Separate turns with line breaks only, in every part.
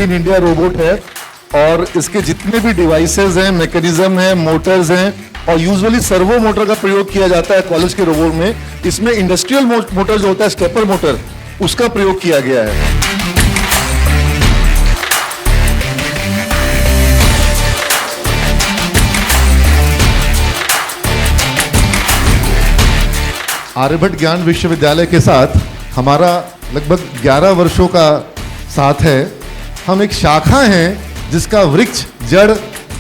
In India robot है और इसके जितने भी डिवाइसेस हैं, मैकेनिज्म हैं, मोटर्स हैं और यूजुअली सर्वो मोटर का प्रयोग किया जाता है कॉलेज के रोबोट में। इसमें इंडस्ट्रियल मोटर जो होता है, स्टेपर मोटर, उसका प्रयोग किया गया है। आर्यभट्ट ज्ञान विश्वविद्यालय के साथ हमारा लगभग 11 वर्षों का साथ है। हम एक शाखा हैं जिसका वृक्ष, जड़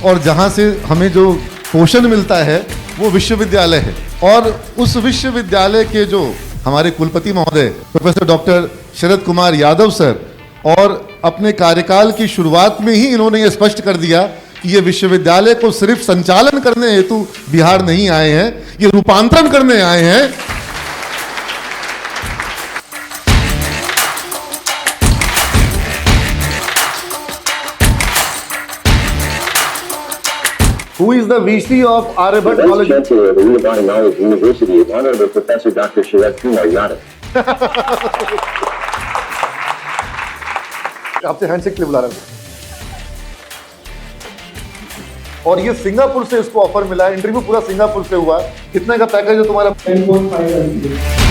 और जहाँ से हमें जो पोषण मिलता है वो विश्वविद्यालय है। और उस विश्वविद्यालय के जो हमारे कुलपति महोदय professor doctor Sharad Kumar Yadav sir, और अपने कार्यकाल की शुरुआत में ही इन्होंने ये स्पष्ट कर दिया कि ये विश्वविद्यालय को सिर्फ संचालन करने हेतु बिहार नहीं आए हैं, ये रूपांतरण करने आए हैं। Who is the VC of Aryabhatta College?
The Vice Chancellor of the Unified Knowledge University is Honorable Professor Dr. Sharad Kumar Yadav.
आपसे हैंडशेक के लिए बुला रहा हूँ। और ये सिंगापुर से इसको ऑफर मिला है, इंटरव्यू पूरा सिंगापुर से हुआ। कितने का पैकेज है तुम्हारा? 10.5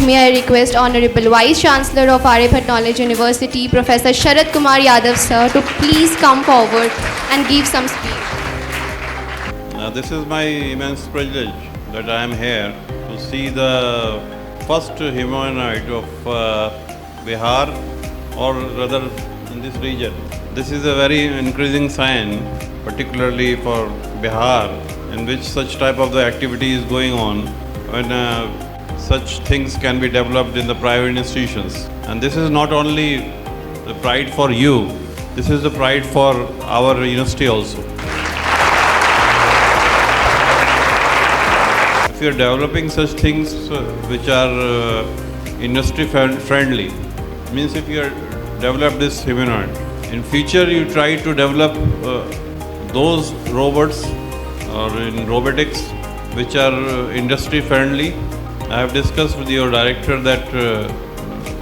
May I request Honorable Vice Chancellor of Aryabhatta Knowledge University, Professor Sharad Kumar Yadav sir, to please come forward and give some speech.
This is my immense privilege that I am here to see the first humanoid of Bihar, or rather in this region. This is a very increasing sign, particularly for Bihar, in which such type of the activity is going on, when such things can be developed in the private institutions. And this is not only the pride for you, this is the pride for our university also. If you are developing such things which are industry friendly, means if you are develop this humanoid, in future you try to develop those robots or in robotics which are industry friendly. I have discussed with your director that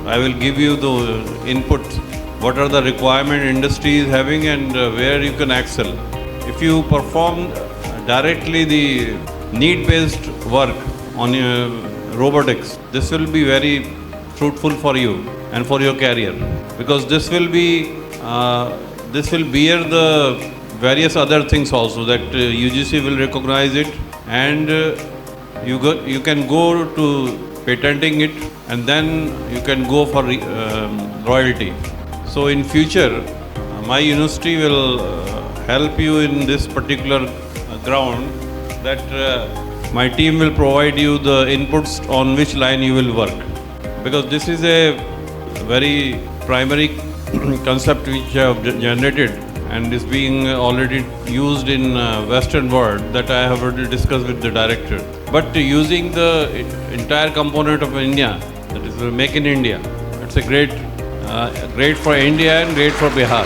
I will give you the input, what are the requirement industry is having and where you can excel. If you perform directly the need-based work on your robotics, this will be very fruitful for you and for your career, because this will bear the various other things also that UGC will recognize it, and you can go to patenting it, and then you can go for royalty. So in future, my university will help you in this particular ground, that my team will provide you the inputs on which line you will work, because this is a very primary concept which I have generated and is being already used in Western world, that I have already discussed with the director. But using the entire component of India, that is Make in India, it's a great for India and great for Bihar.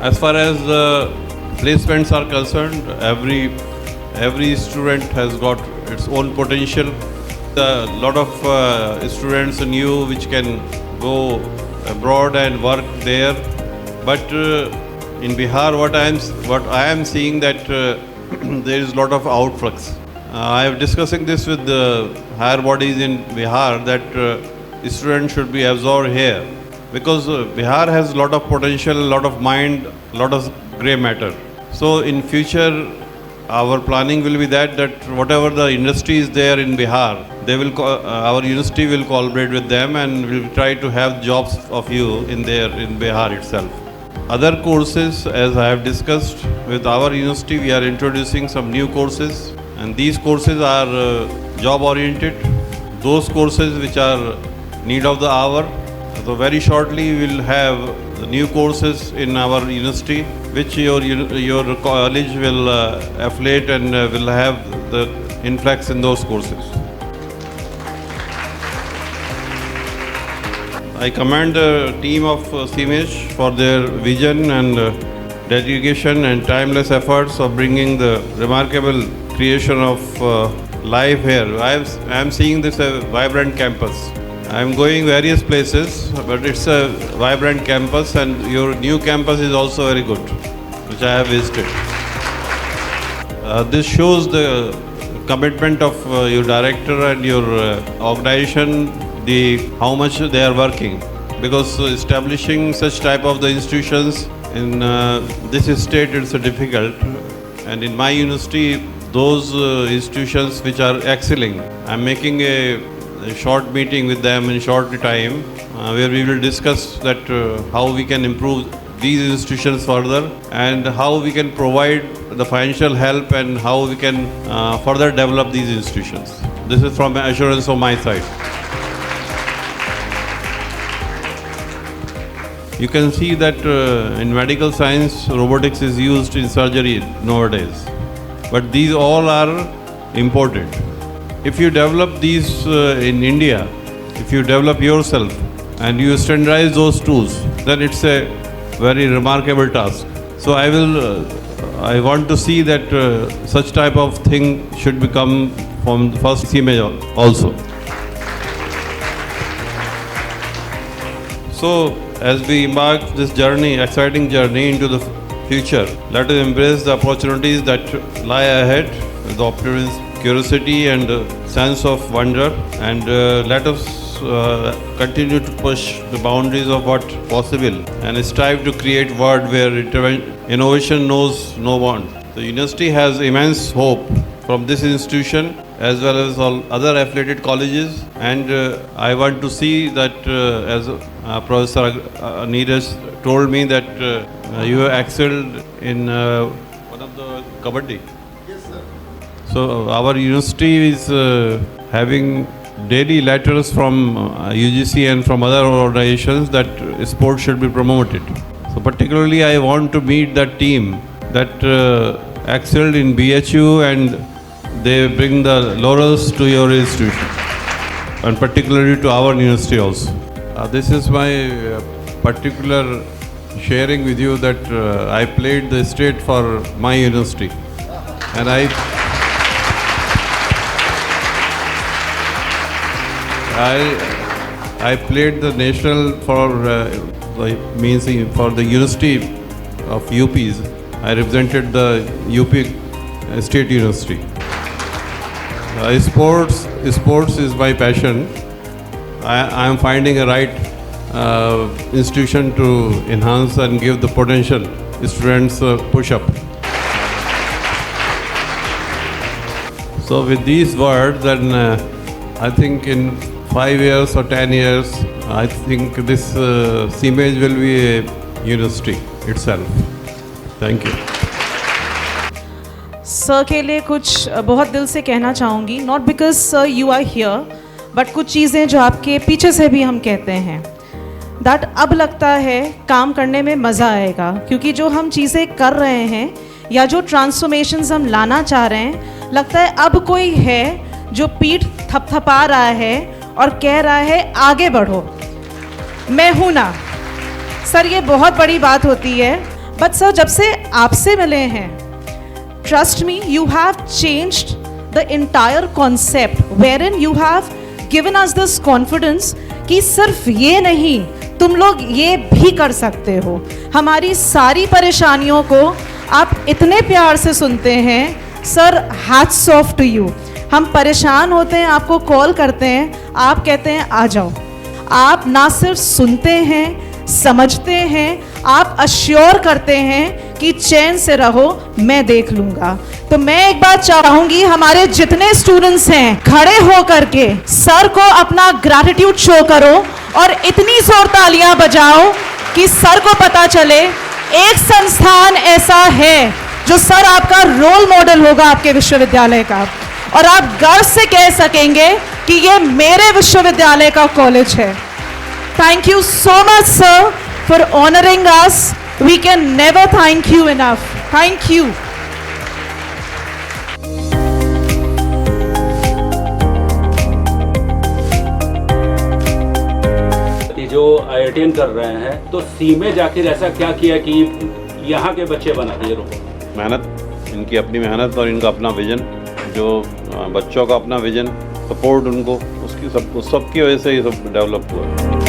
As far as the placements are concerned, every student has got its own potential. A lot of students new which can go abroad and work there, but in Bihar what I am seeing that there is a lot of outflux. I am discussing this with the higher bodies in Bihar that students should be absorbed here because Bihar has a lot of potential, a lot of mind, a lot of grey matter. So in future, our planning will be that whatever the industry is there in Bihar, they will our university will collaborate with them and will try to have jobs of you in Bihar itself. Other courses, as I have discussed with our university, we are introducing some new courses, and these courses are job oriented. Those courses which are need of the hour. So very shortly we will have the new courses in our university, which your college will affiliate and will have the influx in those courses. I commend the team of CMH for their vision and dedication and timeless efforts of bringing the remarkable creation of life here. I am seeing this a vibrant campus. I am going various places, but it's a vibrant campus, and your new campus is also very good, which I have visited. This shows the commitment of your director and your organization, how much they are working, because establishing such type of the institutions in this state is difficult, and in my university those institutions which are excelling, I am making a short meeting with them in short time where we will discuss that how we can improve these institutions further and how we can provide the financial help and how we can further develop these institutions. This is from assurance on my side. You can see that in medical science, robotics is used in surgery nowadays. But these all are important. If you develop these in India, if you develop yourself and you standardize those tools, then it's a very remarkable task. So I want to see that such type of thing should become from the first CMA also. So as we embark this journey, exciting journey into the future, let us embrace the opportunities that lie ahead with optimism, curiosity and sense of wonder, and let us continue to push the boundaries of what possible and strive to create a world where innovation knows no bound. The university has immense hope from this institution as well as all other affiliated colleges, and I want to see that as Professor Neeraj told me that you have excelled in one of the Kabaddi. So our university is having daily letters from UGC and from other organizations that sport should be promoted. So particularly I want to meet that team that excelled in BHU and they bring the laurels to your institution, and particularly to our university also. This is my particular sharing with you that I played the state for my university, and I played the national for the University of UPs. I represented the UP State University. Sports is my passion. I am finding a right institution to enhance and give the potential students push up. So with these words, then I think in 5 years or 10 years, I think this CMH will be a university itself. Thank you.
Sir के लिए कुछ बहुत दिल से कहना चाहूँगी, not because sir you are here, but कुछ चीज़ें जो आपके पीछे से भी हम कहते हैं दैट अब लगता है काम करने में मज़ा आएगा, क्योंकि जो हम चीज़ें कर रहे हैं या जो ट्रांसफॉर्मेशंस हम लाना चाह रहे हैं, लगता है अब कोई है जो पीठ थपथपा रहा है और कह रहा है आगे बढ़ो, मैं हूँ ना। सर ये बहुत बड़ी बात होती है, बट सर जब से आपसे मिले हैं, trust me, you have changed the entire concept wherein you have given us this confidence कि सिर्फ ये नहीं, तुम लोग ये भी कर सकते हो। हमारी सारी परेशानियों को आप इतने प्यार से सुनते हैं, sir hats off to you. हम परेशान होते हैं, आपको कॉल करते हैं, आप कहते हैं आ जाओ। आप ना सिर्फ सुनते हैं, समझते हैं, आप अश्योर करते हैं कि चैन से रहो, मैं देख लूंगा। तो मैं एक बात चाहूंगी, हमारे जितने स्टूडेंट्स हैं खड़े हो करके सर को अपना ग्रैटिट्यूड शो करो और इतनी जोर तालियां बजाओ कि सर को पता चले एक संस्थान ऐसा है जो सर आपका रोल मॉडल होगा आपके विश्वविद्यालय का, और आप गर्व से कह सकेंगे कि ये मेरे विश्वविद्यालय का कॉलेज है। Thank you so much sir for honouring us. We can never thank you enough. Thank you.
जो IITian कर रहे हैं तो सी में जाकर ऐसा क्या किया कि यहाँ के बच्चे बना दिए?
मेहनत, इनकी अपनी मेहनत और इनका अपना विजन, जो बच्चों का अपना विजन, सपोर्ट उनको, उसकी सबकी वजह से ये सब डेवलप हुआ है।